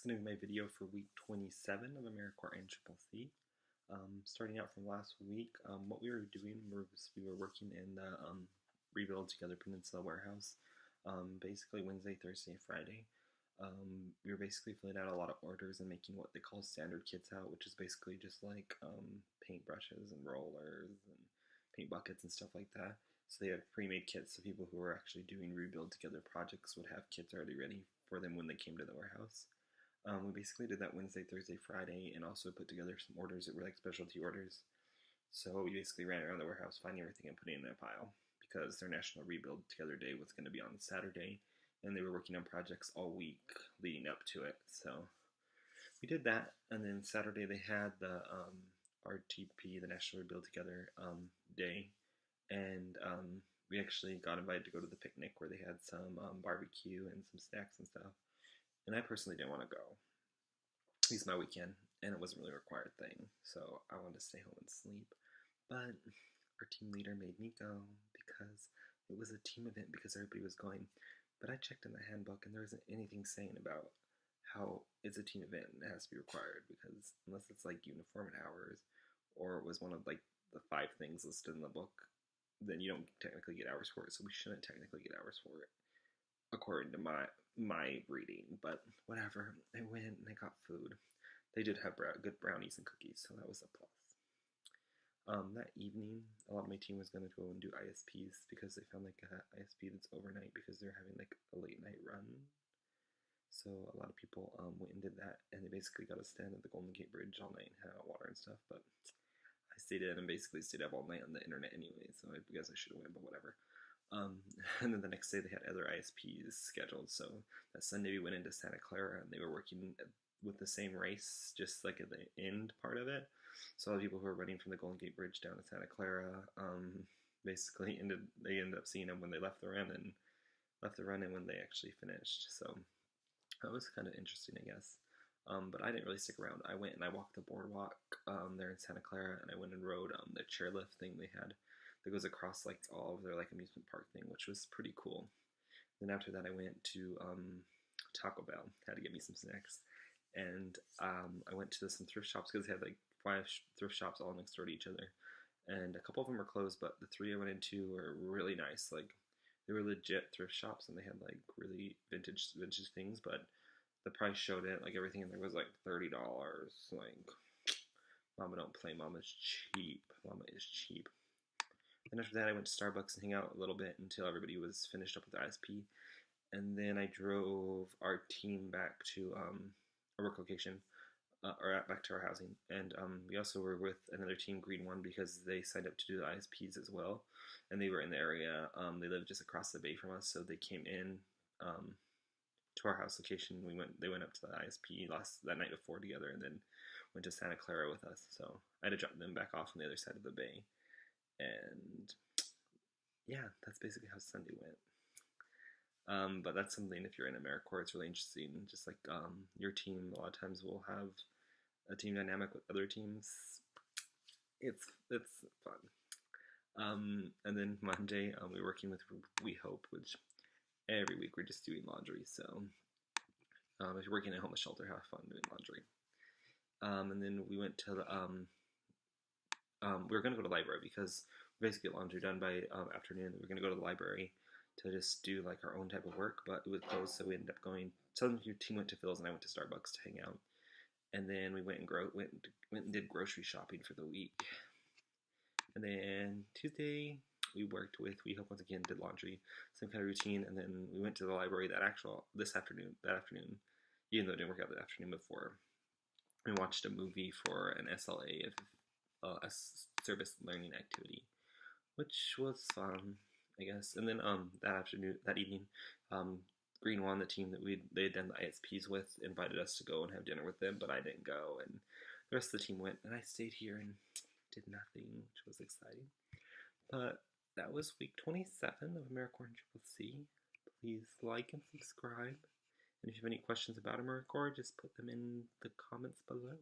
going to be my video for week 27 of AmeriCorps NCCC. Starting out from last week, what we were doing was we were working in the Rebuild Together Peninsula warehouse, basically Wednesday, Thursday, Friday. We were basically filling out a lot of orders and making what they call standard kits out, which is basically just like paint brushes and rollers and paint buckets and stuff like that. So they had pre-made kits, so people who were actually doing Rebuild Together projects would have kits already ready for them when they came to the warehouse. We basically did that Wednesday, Thursday, Friday, and also put together some orders that were like specialty orders. So we basically ran around the warehouse finding everything and putting it in a pile because their National Rebuild Together Day was going to be on Saturday, and they were working on projects all week leading up to it. So we did that, and then Saturday they had the RTP, the National Rebuild Together Day, and we actually got invited to go to the picnic where they had some barbecue and some snacks and stuff. And I personally didn't want to go. It's my weekend, and it wasn't really a required thing, so I wanted to stay home and sleep. But our team leader made me go because it was a team event because everybody was going. But I checked in the handbook, and there isn't anything saying about how it's a team event and it has to be required, because unless it's like uniform hours or it was one of like the 5 things listed in the book, then you don't technically get hours for it. So we shouldn't technically get hours for it, according to my reading, but whatever. I went and I got food. They did have good brownies and cookies, so that was a plus. That evening, a lot of my team was going to go and do ISPs because they found like a ISP that's overnight because they're having like a late night run. So a lot of people went and did that, and they basically got to stand at the Golden Gate Bridge all night and had hot water and stuff, but I stayed in and basically stayed up all night on the internet anyway, so I guess I should have went, but whatever. And then the next day they had other ISPs scheduled, so that Sunday we went into Santa Clara and they were working with the same race, just like at the end part of it. So all the people who were running from the Golden Gate Bridge down to Santa Clara basically ended up seeing them when they left the run and when they actually finished. So that was kind of interesting, I guess. But I didn't really stick around. I went and I walked the boardwalk there in Santa Clara, and I went and rode the chairlift thing they had that goes across like all of their like amusement park thing, which was pretty cool. Then after that I went to Taco Bell, had to get me some snacks, and I went to some thrift shops because they had like 5 thrift shops all next door to each other, and a couple of them were closed, but the 3 I went into were really nice. Like they were legit thrift shops, and they had like really vintage things, but the price showed it. Like everything in there was like $30. Like, mama don't play. Mama's cheap. Mama is cheap. And after that, I went to Starbucks and hung out a little bit until everybody was finished up with the ISP. And then I drove our team back to our work location, or back to our housing. And we also were with another team, Green One, because they signed up to do the ISPs as well. And they were in the area. They lived just across the bay from us, so they came in to our house location. They went up to the ISP that night before together, and then went to Santa Clara with us. So I had to drop them back off on the other side of the bay. And yeah, that's basically how Sunday went. But that's something, if you're in AmeriCorps, it's really interesting. Just like your team, a lot of times will have a team dynamic with other teams. It's fun. And then Monday, we were working with We Hope, which every week we're just doing laundry. So if you're working at a homeless shelter, have fun doing laundry. And then we went to the we were going to go to the library because we basically get laundry done by afternoon. We were going to go to the library to just do like our own type of work, but it was closed, so we ended up going. Some of your team went to Phil's, and I went to Starbucks to hang out. And then we went and did grocery shopping for the week. And then Tuesday we worked with We Hope once again, did laundry, same kind of routine, and then we went to the library that afternoon, even though it didn't work out the afternoon before. We watched a movie for an SLA, a service learning activity, which was fun, I guess. And then that evening, Green One, the team that they had done the ISPs with, invited us to go and have dinner with them, but I didn't go, and the rest of the team went, and I stayed here and did nothing, which was exciting. But that was week 27 of AmeriCorps NCCC. Please like and subscribe. And if you have any questions about AmeriCorps, just put them in the comments below.